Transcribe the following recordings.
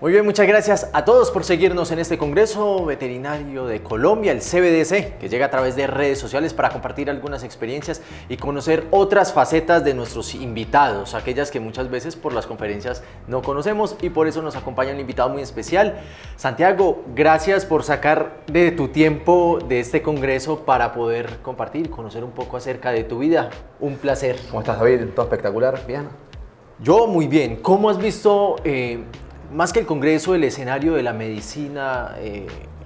Muy bien, muchas gracias a todos por seguirnos en este Congreso Veterinario de Colombia, el CVDC, que llega a través de redes sociales para compartir algunas experiencias y conocer otras facetas de nuestros invitados, aquellas que muchas veces por las conferencias no conocemos, y por eso nos acompaña un invitado muy especial. Santiago, gracias por sacar de tu tiempo de este Congreso para poder compartir, conocer un poco acerca de tu vida. Un placer. ¿Cómo estás, David? ¿Todo espectacular? ¿Bien? Yo muy bien. ¿Cómo has visto más que el Congreso, el escenario de la medicina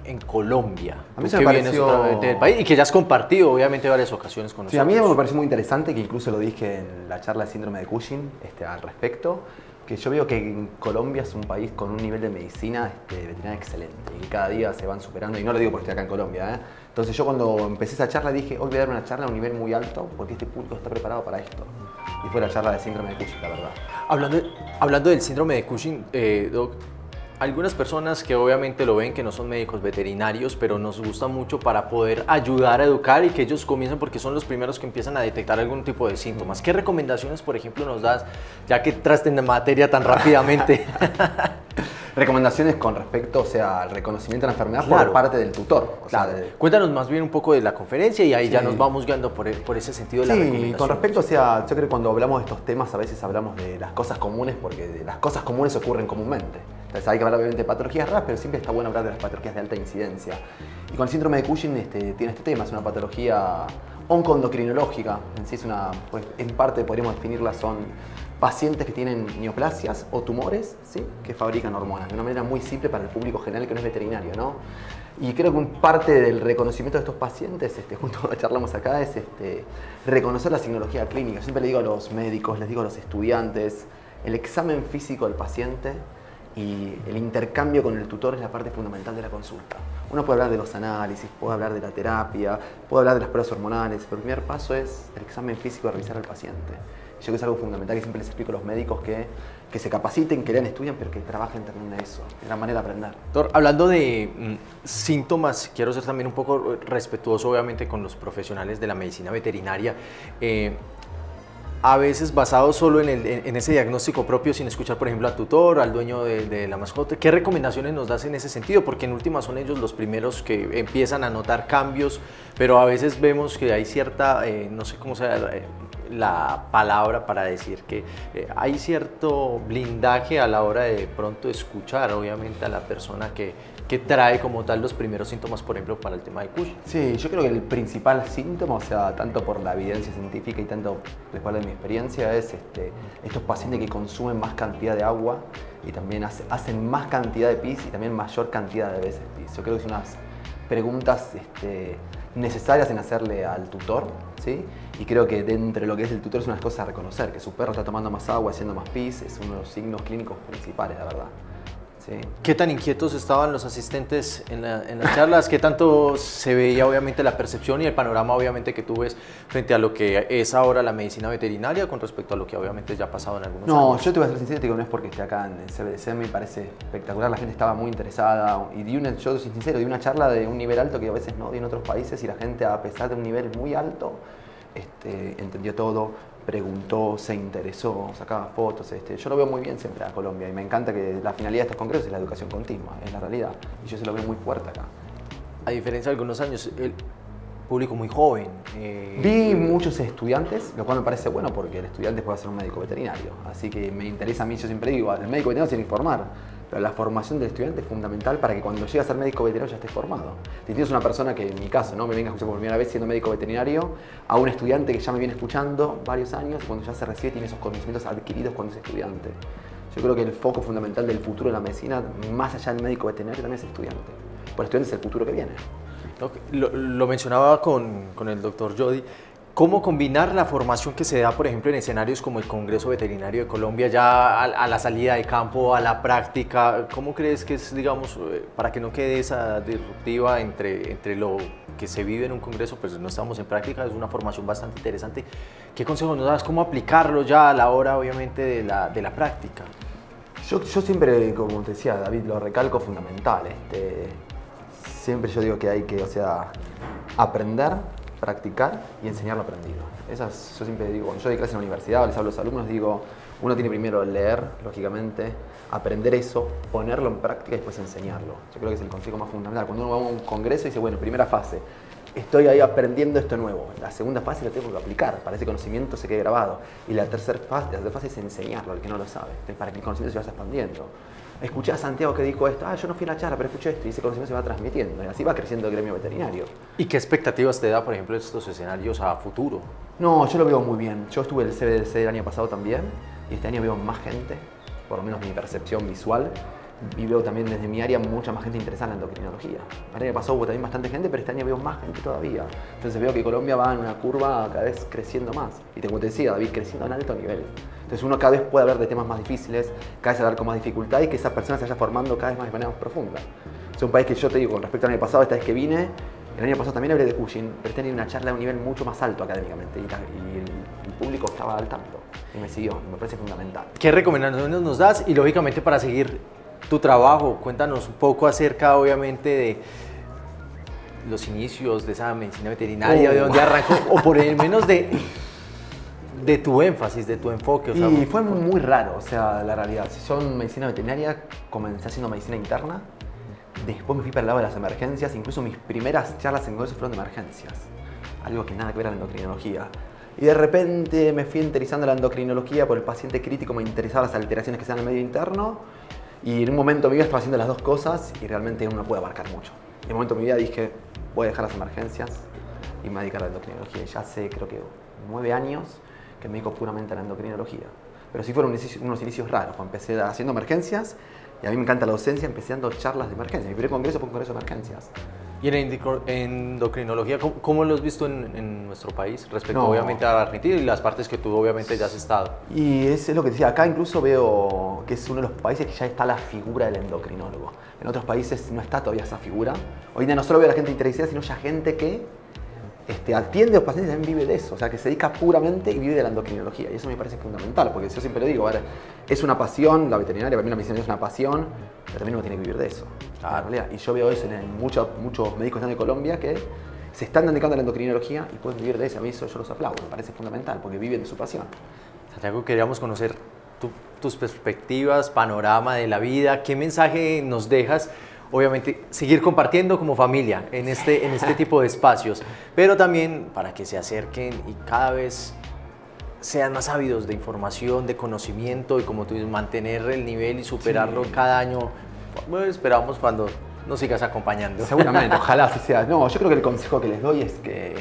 en Colombia? A mí Tú se que me vienes pareció... otra vez del país y que ya has compartido obviamente varias ocasiones con Sí, nosotros. a mí me pareció muy interesante, que incluso lo dije en la charla de síndrome de Cushing al respecto, que yo veo que en Colombia es un país con un nivel de medicina veterinaria excelente y que cada día se van superando, y no lo digo porque estoy acá en Colombia, ¿eh? Entonces yo cuando empecé esa charla dije, hoy voy a dar una charla a un nivel muy alto porque este público está preparado para esto. Y fue la charla de síndrome de Cushing, la verdad. Hablando del síndrome de Cushing, Doc, algunas personas que obviamente lo ven, que no son médicos veterinarios, pero nos gusta mucho para poder ayudar a educar y que ellos comiencen, porque son los primeros que empiezan a detectar algún tipo de síntomas. ¿Qué recomendaciones, por ejemplo, nos das, ya que trasten de materia tan rápidamente? Recomendaciones con respecto, al reconocimiento de la enfermedad, Claro, por parte del tutor. Claro. Cuéntanos más bien un poco de la conferencia y ahí Sí. ya nos vamos guiando por ese sentido de la recomendación. Sí, con respecto, yo creo que cuando hablamos de estos temas a veces hablamos de las cosas comunes porque las cosas comunes ocurren comúnmente. Entonces hay que hablar obviamente de patologías raras, pero siempre está bueno hablar de las patologías de alta incidencia. Y con el síndrome de Cushing tiene este tema, es una patología oncoendocrinológica. En sí pues, en parte podríamos definirla, son pacientes que tienen neoplasias o tumores, ¿sí?, que fabrican hormonas, de una manera muy simple para el público general que no es veterinario, ¿no? Y creo que parte del reconocimiento de estos pacientes, junto con lo que charlamos acá, es reconocer la signología clínica. Yo siempre le digo a los médicos, les digo a los estudiantes, el examen físico del paciente y el intercambio con el tutor es la parte fundamental de la consulta. Uno puede hablar de los análisis, puede hablar de la terapia, puede hablar de las pruebas hormonales, pero el primer paso es el examen físico de revisar al paciente. Yo creo que es algo fundamental que siempre les explico a los médicos que se capaciten, que lean, estudien, pero que trabajen también en eso, en la manera de aprender. Doctor, hablando de síntomas, quiero ser también un poco respetuoso obviamente con los profesionales de la medicina veterinaria. A veces basado solo en ese diagnóstico propio, sin escuchar, por ejemplo, al tutor, al dueño de la mascota. ¿Qué recomendaciones nos das en ese sentido? Porque en última son ellos los primeros que empiezan a notar cambios, pero a veces vemos que hay cierta, no sé cómo sea la palabra para decir que hay cierto blindaje a la hora de pronto escuchar, obviamente, a la persona que trae como tal los primeros síntomas, por ejemplo, para el tema de Cushing. Sí, yo creo que el principal síntoma, tanto por la evidencia científica y tanto después de mi experiencia, es estos pacientes que consumen más cantidad de agua y también hacen más cantidad de pis y también mayor cantidad de veces pis. Yo creo que son unas preguntas necesarias en hacerle al tutor, ¿sí? Y creo que dentro de lo que es el tutor es una cosa a reconocer, que su perro está tomando más agua, haciendo más pis, es uno de los signos clínicos principales, la verdad. Sí. ¿Qué tan inquietos estaban los asistentes en las charlas? ¿Qué tanto se veía obviamente la percepción y el panorama obviamente que tú ves frente a lo que es ahora la medicina veterinaria con respecto a lo que obviamente ya ha pasado en algunos años? No, yo te voy a ser sincero, te digo, no es porque esté acá en el CVDC, me parece espectacular, la gente estaba muy interesada y yo soy sincero, di una charla de un nivel alto que a veces no di en otros países y la gente, a pesar de un nivel muy alto, entendió todo, preguntó, se interesó, sacaba fotos. Yo lo veo muy bien siempre a Colombia y me encanta que la finalidad de estos congresos es la educación continua, es la realidad. Y yo se lo veo muy fuerte acá. A diferencia de algunos años, el público muy joven. Vi muchos estudiantes, lo cual me parece bueno porque el estudiante puede ser un médico veterinario. Así que me interesa a mí, yo siempre digo, el médico veterinario tiene que formar. Pero la formación del estudiante es fundamental para que cuando llegue a ser médico veterinario ya estés formado. Si tienes una persona que, en mi caso, ¿no?, me venga a escuchar por primera vez siendo médico veterinario, a un estudiante que ya me viene escuchando varios años y cuando ya se recibe tiene esos conocimientos adquiridos cuando es estudiante. Yo creo que el foco fundamental del futuro de la medicina, más allá del médico veterinario, también es el estudiante. Porque el estudiante es el futuro que viene. Lo mencionaba con el doctor Jody. ¿Cómo combinar la formación que se da, por ejemplo, en escenarios como el Congreso Veterinario de Colombia, ya a la salida de campo, a la práctica? ¿Cómo crees que es, digamos, para que no quede esa disruptiva entre lo que se vive en un congreso, pues no estamos en práctica, es una formación bastante interesante? ¿Qué consejos nos das? ¿Cómo aplicarlo ya a la hora, obviamente, de la práctica? Yo siempre, como te decía, David, lo recalco fundamental. Siempre yo digo que hay que, aprender, practicar y enseñar lo aprendido. Yo siempre digo, cuando yo doy clase en la universidad, les hablo a los alumnos, digo, Uno tiene primero leer, lógicamente, aprender eso, ponerlo en práctica y después enseñarlo. Yo creo que es el consejo más fundamental. Cuando uno va a un congreso y dice, bueno, primera fase, estoy ahí aprendiendo esto nuevo. La segunda fase la tengo que aplicar, para ese conocimiento se quede grabado. Y la tercera fase es enseñarlo al que no lo sabe, para que el conocimiento se vaya expandiendo. Escuché a Santiago que dijo esto, yo no fui a la charla, pero escuché esto, y ese conocimiento se va transmitiendo, y así va creciendo el gremio veterinario. ¿Y qué expectativas te da, por ejemplo, estos escenarios a futuro? No, yo lo veo muy bien. Yo estuve en el CBDC el año pasado también, y este año veo más gente, por lo menos mi percepción visual, y veo también desde mi área mucha más gente interesada en la endocrinología. El año pasado hubo también bastante gente, pero este año veo más gente todavía. Entonces veo que Colombia va en una curva cada vez creciendo más. Y como te decía, David, creciendo a un alto nivel. Entonces uno cada vez puede hablar de temas más difíciles, cada vez hablar con más dificultad y que esa persona se vaya formando cada vez más de manera más profunda. Es un país que yo te digo, con respecto al año pasado, esta vez que vine, el año pasado también hablé de Cushing, pero este año una charla de un nivel mucho más alto académicamente y el público estaba al tanto y me siguió, me parece fundamental. ¿Qué recomendaciones nos das? Y lógicamente para seguir tu trabajo, cuéntanos un poco acerca obviamente de los inicios de esa medicina veterinaria, de dónde arrancó, o por lo menos de tu énfasis, de tu enfoque. O sea, y fue muy raro, o sea, la realidad. Si yo en medicina veterinaria comencé haciendo medicina interna, después me fui para el lado de las emergencias, incluso mis primeras charlas en congreso fueron de emergencias, algo que nada que ver a la endocrinología. Y de repente me fui interesando en la endocrinología por el paciente crítico, me interesaban las alteraciones que se dan en el medio interno, y en un momento de mi vida estaba haciendo las dos cosas y realmente uno no puede abarcar mucho. En un momento de mi vida dije, voy a dejar las emergencias y me voy a dedicar a la endocrinología. Y ya hace, creo que 9 años que me dedico puramente a la endocrinología. Pero sí fueron unos inicios raros. Empecé haciendo emergencias y a mí me encanta la docencia, empecé dando charlas de emergencias. Mi primer congreso fue un congreso de emergencias. ¿Y en endocrinología, cómo lo has visto en nuestro país respecto obviamente a la Argentina y las partes que tú obviamente ya has estado? Y eso es lo que decía, acá incluso veo que es uno de los países que ya está la figura del endocrinólogo. En otros países no está todavía esa figura. Hoy en día no solo veo a la gente interesada, sino ya gente que atiende a los pacientes y también vive de eso, o sea, que se dedica puramente y vive de la endocrinología. Y eso me parece fundamental, porque yo siempre lo digo, a ver, es una pasión, la veterinaria, para mí la medicina es una pasión, pero también uno tiene que vivir de eso. Claro. Y yo veo eso en muchos médicos de Colombia que se están dedicando a la endocrinología y pueden vivir de eso. A mí eso yo los aplaudo, me parece fundamental, porque viven de su pasión. Santiago, queríamos conocer tus perspectivas, panorama de la vida, qué mensaje nos dejas. Obviamente, seguir compartiendo como familia en este tipo de espacios, pero también para que se acerquen y cada vez sean más ávidos de información, de conocimiento y, como tú dices, mantener el nivel y superarlo cada año. Bueno, esperamos cuando nos sigas acompañando. Seguramente, ojalá así sea. No, yo creo que el consejo que les doy es que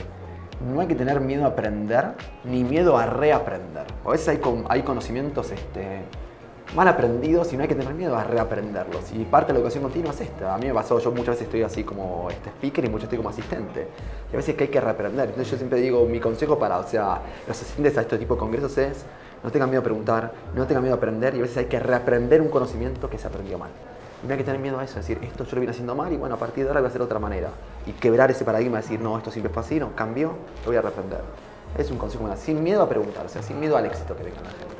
no hay que tener miedo a aprender ni miedo a reaprender. A veces hay conocimientos mal aprendidos y no hay que tener miedo a reaprenderlos. Y parte de la educación continua es esta. A mí me pasó, yo muchas veces estoy así como speaker y muchas estoy como asistente. Y a veces que hay que reaprender. Entonces yo siempre digo, mi consejo para los asistentes a este tipo de congresos es no tengan miedo a preguntar, no tengan miedo a aprender, y a veces hay que reaprender un conocimiento que se aprendió mal. Y no hay que tener miedo a eso, es decir, esto yo lo vine haciendo mal y bueno, a partir de ahora voy a hacer de otra manera. Y quebrar ese paradigma de decir, no, esto siempre fue así, no, cambió, lo voy a reaprender. Es un consejo más, sin miedo a preguntar, o sea, sin miedo al éxito que venga la gente.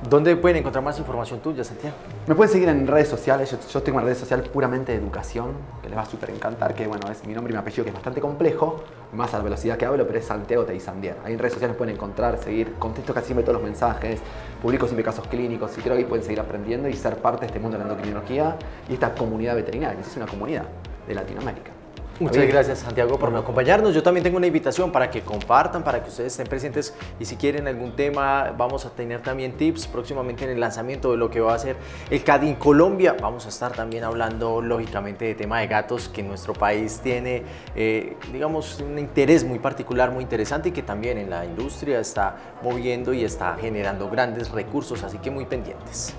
¿Dónde pueden encontrar más información tuya, Santiago? Me pueden seguir en redes sociales. Yo tengo una red social puramente de educación, que les va a súper encantar, que bueno, es mi nombre y mi apellido, que es bastante complejo, más a la velocidad que hablo, pero es Santiago Teisandier. Ahí en redes sociales pueden encontrar, seguir, contesto casi siempre todos los mensajes, publico siempre casos clínicos, y creo que ahí pueden seguir aprendiendo y ser parte de este mundo de la endocrinología y esta comunidad veterinaria, que es una comunidad de Latinoamérica. Muchas gracias, Santiago, por acompañarnos. Yo también tengo una invitación para que compartan, para que ustedes estén presentes, y si quieren algún tema, vamos a tener también tips próximamente en el lanzamiento de lo que va a ser el CADIN Colombia. Vamos a estar también hablando, lógicamente, de tema de gatos, que en nuestro país tiene, digamos, un interés muy particular, muy interesante, y que también en la industria está moviendo y está generando grandes recursos, así que muy pendientes.